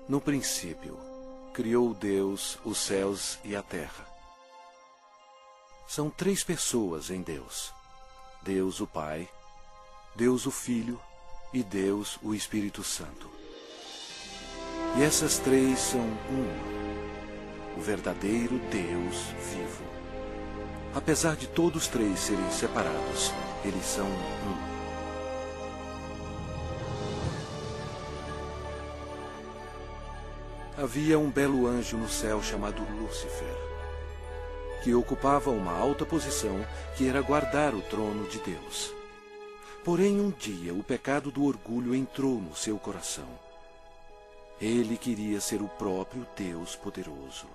No princípio, criou Deus os céus e a terra. São três pessoas em Deus: Deus o Pai, Deus o Filho e Deus o Espírito Santo. E essas três são uma, o verdadeiro Deus vivo. Apesar de todos três serem separados, eles são um. Havia um belo anjo no céu chamado Lúcifer, que ocupava uma alta posição que era guardar o trono de Deus. Porém, um dia, o pecado do orgulho entrou no seu coração. Ele queria ser o próprio Deus poderoso.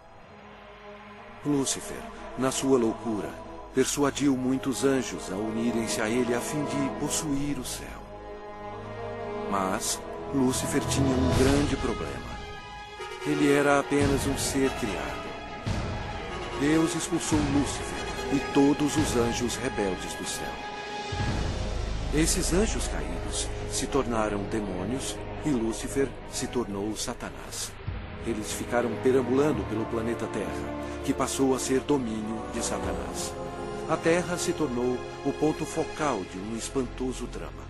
Lúcifer, na sua loucura, persuadiu muitos anjos a unirem-se a ele a fim de possuir o céu. Mas Lúcifer tinha um grande problema. Ele era apenas um ser criado. Deus expulsou Lúcifer e todos os anjos rebeldes do céu. Esses anjos caídos se tornaram demônios e Lúcifer se tornou Satanás. Eles ficaram perambulando pelo planeta Terra, que passou a ser domínio de Satanás. A Terra se tornou o ponto focal de um espantoso drama.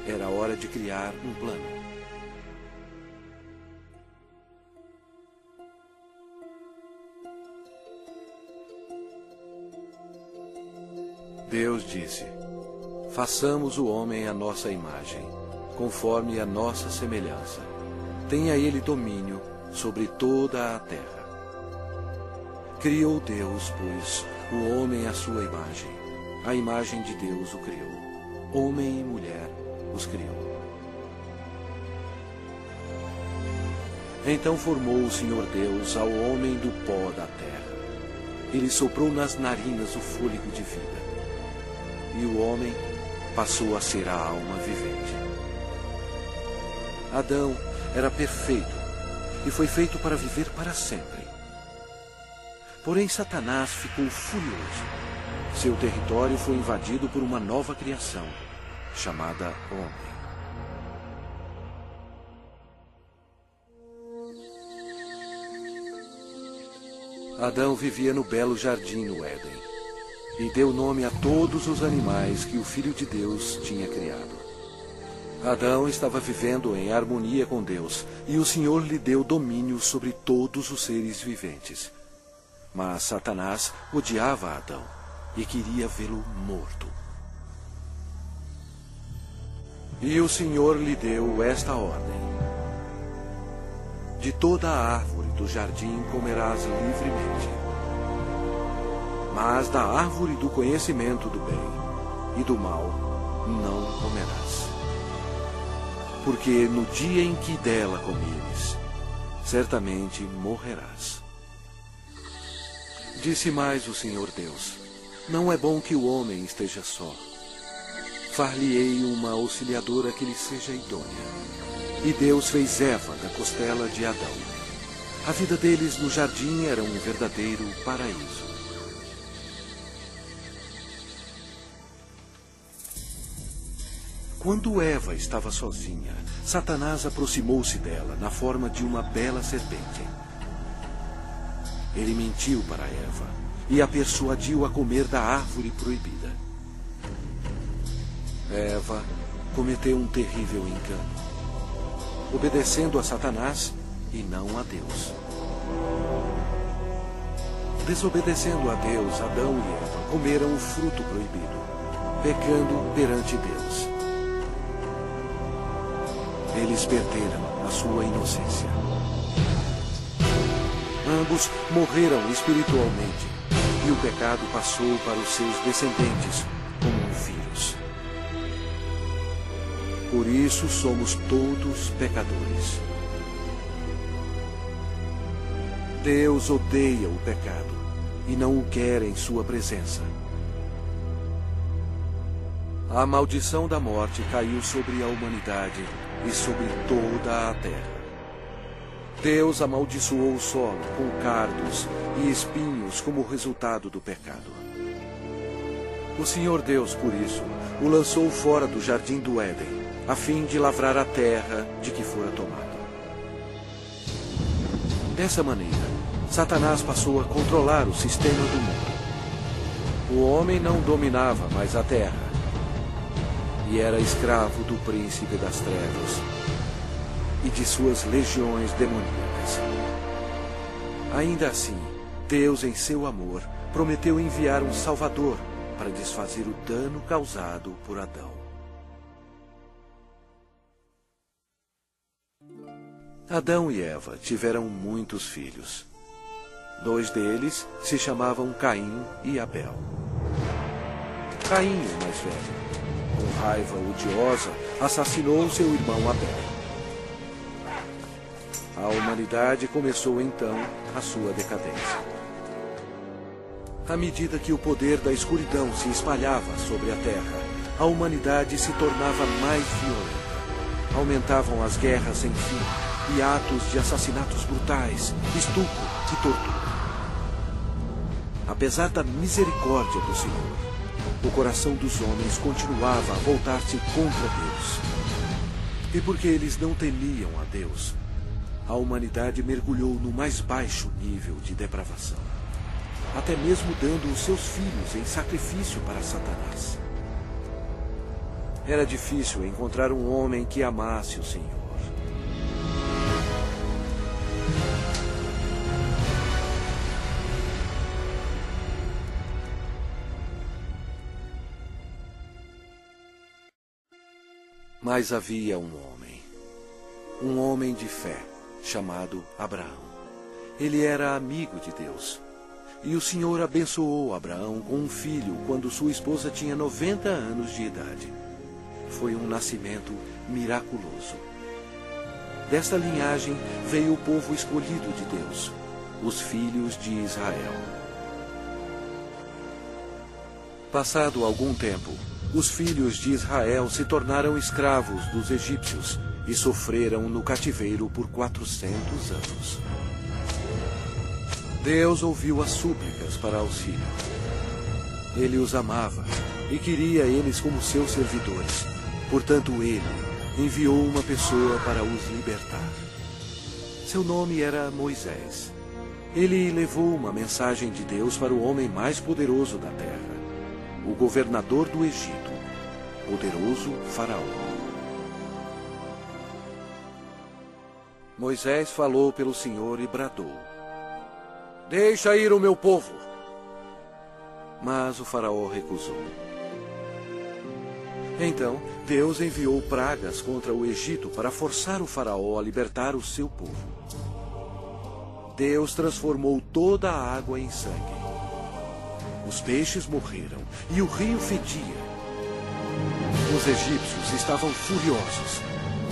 Era hora de criar um plano. Deus disse: façamos o homem à nossa imagem, conforme a nossa semelhança. Tenha ele domínio sobre toda a terra. Criou Deus, pois, o homem à sua imagem. A imagem de Deus o criou. Homem e mulher os criou. Então formou o Senhor Deus ao homem do pó da terra. Ele soprou nas narinas o fôlego de vida. E o homem passou a ser a alma vivente. Adão era perfeito e foi feito para viver para sempre. Porém, Satanás ficou furioso. Seu território foi invadido por uma nova criação, chamada homem. Adão vivia no belo jardim no Éden. E deu nome a todos os animais que o Filho de Deus tinha criado. Adão estava vivendo em harmonia com Deus, e o Senhor lhe deu domínio sobre todos os seres viventes. Mas Satanás odiava Adão e queria vê-lo morto. E o Senhor lhe deu esta ordem: de toda a árvore do jardim comerás livremente. Mas da árvore do conhecimento do bem e do mal não comerás. Porque no dia em que dela comeres, certamente morrerás. Disse mais o Senhor Deus: não é bom que o homem esteja só. Far-lhe-ei uma auxiliadora que lhe seja idônea. E Deus fez Eva da costela de Adão. A vida deles no jardim era um verdadeiro paraíso. Quando Eva estava sozinha, Satanás aproximou-se dela na forma de uma bela serpente. Ele mentiu para Eva e a persuadiu a comer da árvore proibida. Eva cometeu um terrível engano, obedecendo a Satanás e não a Deus. Desobedecendo a Deus, Adão e Eva comeram o fruto proibido, pecando perante Deus. Eles perderam a sua inocência. Ambos morreram espiritualmente, e o pecado passou para os seus descendentes como um vírus. Por isso somos todos pecadores. Deus odeia o pecado e não o quer em sua presença. A maldição da morte caiu sobre a humanidade e sobre toda a terra. Deus amaldiçoou o solo com cardos e espinhos como resultado do pecado. O Senhor Deus, por isso, o lançou fora do jardim do Éden, a fim de lavrar a terra de que fora tomado. Dessa maneira, Satanás passou a controlar o sistema do mundo. O homem não dominava mais a terra e era escravo do príncipe das trevas e de suas legiões demoníacas. Ainda assim, Deus, em seu amor, prometeu enviar um Salvador para desfazer o dano causado por Adão. Adão e Eva tiveram muitos filhos. 2 deles se chamavam Caim e Abel. Caim, o mais velho, com raiva odiosa, assassinou seu irmão Abel. A humanidade começou então a sua decadência. À medida que o poder da escuridão se espalhava sobre a terra, a humanidade se tornava mais violenta. Aumentavam as guerras sem fim e atos de assassinatos brutais, estupro e tortura. Apesar da misericórdia do Senhor, o coração dos homens continuava a voltar-se contra Deus. E porque eles não temiam a Deus, a humanidade mergulhou no mais baixo nível de depravação, até mesmo dando os seus filhos em sacrifício para Satanás. Era difícil encontrar um homem que amasse o Senhor. Mas havia um homem de fé, chamado Abraão. Ele era amigo de Deus. E o Senhor abençoou Abraão com um filho quando sua esposa tinha 90 anos de idade. Foi um nascimento miraculoso. Desta linhagem veio o povo escolhido de Deus, os filhos de Israel. Passado algum tempo, os filhos de Israel se tornaram escravos dos egípcios e sofreram no cativeiro por 400 anos. Deus ouviu as súplicas para auxílio. Ele os amava e queria eles como seus servidores. Portanto, ele enviou uma pessoa para os libertar. Seu nome era Moisés. Ele levou uma mensagem de Deus para o homem mais poderoso da terra, o governador do Egito, poderoso Faraó. Moisés falou pelo Senhor e bradou: "Deixa ir o meu povo." Mas o Faraó recusou. Então, Deus enviou pragas contra o Egito para forçar o Faraó a libertar o seu povo. Deus transformou toda a água em sangue. Os peixes morreram e o rio fedia. Os egípcios estavam furiosos.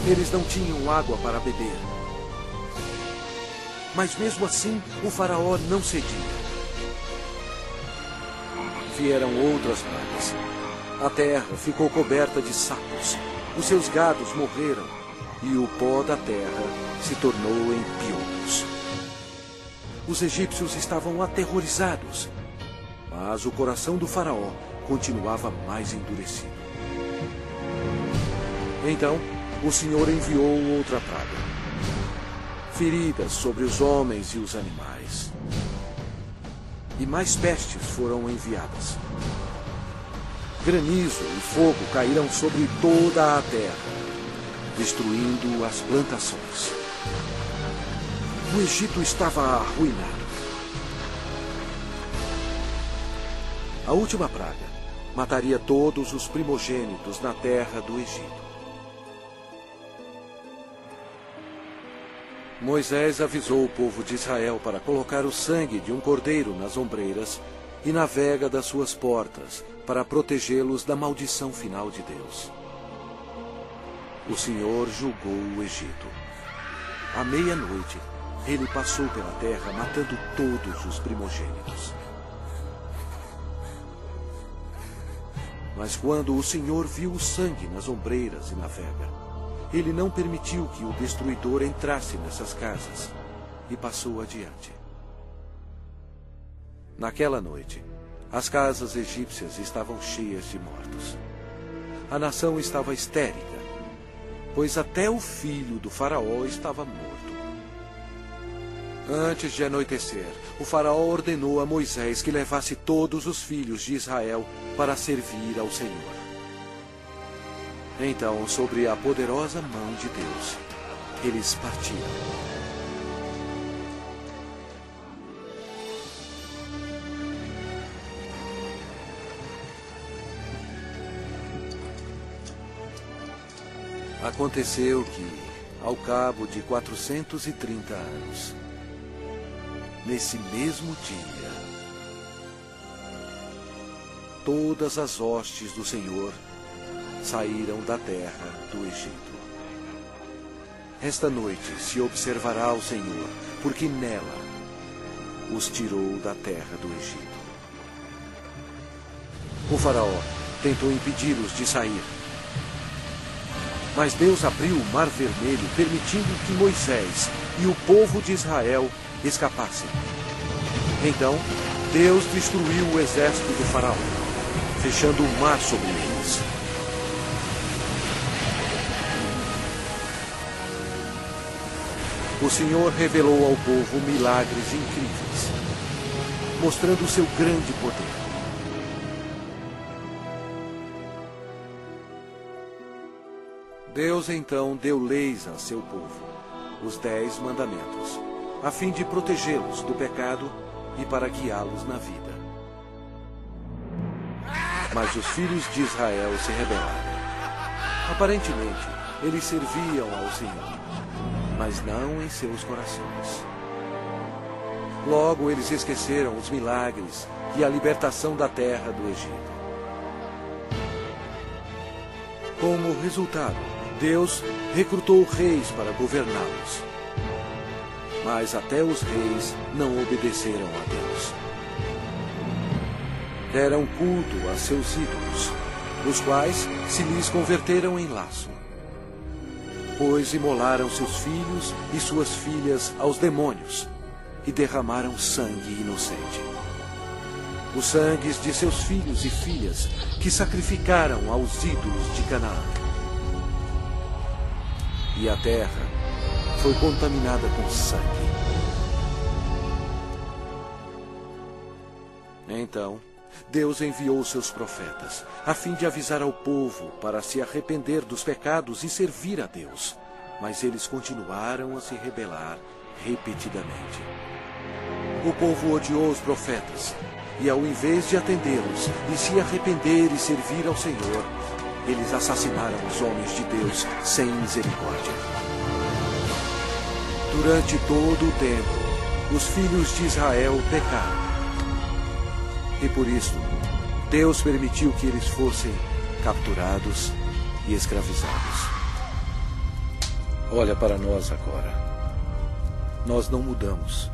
Eles não tinham água para beber. Mas mesmo assim, o Faraó não cedia. Vieram outras pragas. A terra ficou coberta de sapos. Os seus gados morreram e o pó da terra se tornou em piolhos. Os egípcios estavam aterrorizados, mas o coração do Faraó continuava mais endurecido. Então, o Senhor enviou outra praga: feridas sobre os homens e os animais. E mais pestes foram enviadas. Granizo e fogo caíram sobre toda a terra, destruindo as plantações. O Egito estava arruinado. A última praga mataria todos os primogênitos na terra do Egito. Moisés avisou o povo de Israel para colocar o sangue de um cordeiro nas ombreiras e na vega das suas portas, para protegê-los da maldição final de Deus. O Senhor julgou o Egito. À meia-noite, ele passou pela terra matando todos os primogênitos. Mas quando o Senhor viu o sangue nas ombreiras e na vega, ele não permitiu que o destruidor entrasse nessas casas e passou adiante. Naquela noite, as casas egípcias estavam cheias de mortos. A nação estava histérica, pois até o filho do Faraó estava morto. Antes de anoitecer, o faraó ordenou a Moisés que levasse todos os filhos de Israel para servir ao Senhor. Então, sobre a poderosa mão de Deus, eles partiram. Aconteceu que, ao cabo de 430 anos, nesse mesmo dia, todas as hostes do Senhor saíram da terra do Egito. Esta noite se observará o Senhor, porque nela os tirou da terra do Egito. O faraó tentou impedi-los de sair, mas Deus abriu o Mar Vermelho, permitindo que Moisés e o povo de Israel escapassem. Então, Deus destruiu o exército do faraó, fechando o mar sobre eles. O Senhor revelou ao povo milagres incríveis, mostrando o seu grande poder. Deus então deu leis a seu povo, os 10 mandamentos, a fim de protegê-los do pecado e para guiá-los na vida. Mas os filhos de Israel se rebelaram. Aparentemente, eles serviam ao Senhor, mas não em seus corações. Logo, eles esqueceram os milagres e a libertação da terra do Egito. Como resultado, Deus recrutou reis para governá-los. Mas até os reis não obedeceram a Deus. Deram culto a seus ídolos, os quais se lhes converteram em laço. Pois imolaram seus filhos e suas filhas aos demônios e derramaram sangue inocente. Os sangues de seus filhos e filhas que sacrificaram aos ídolos de Canaã. E a terra foi contaminada com sangue. Então, Deus enviou seus profetas, a fim de avisar ao povo para se arrepender dos pecados e servir a Deus. Mas eles continuaram a se rebelar repetidamente. O povo odiou os profetas, e ao invés de atendê-los e se arrepender e servir ao Senhor, eles assassinaram os homens de Deus sem misericórdia. Durante todo o tempo, os filhos de Israel pecaram. E por isso, Deus permitiu que eles fossem capturados e escravizados. Olha para nós agora. Nós não mudamos.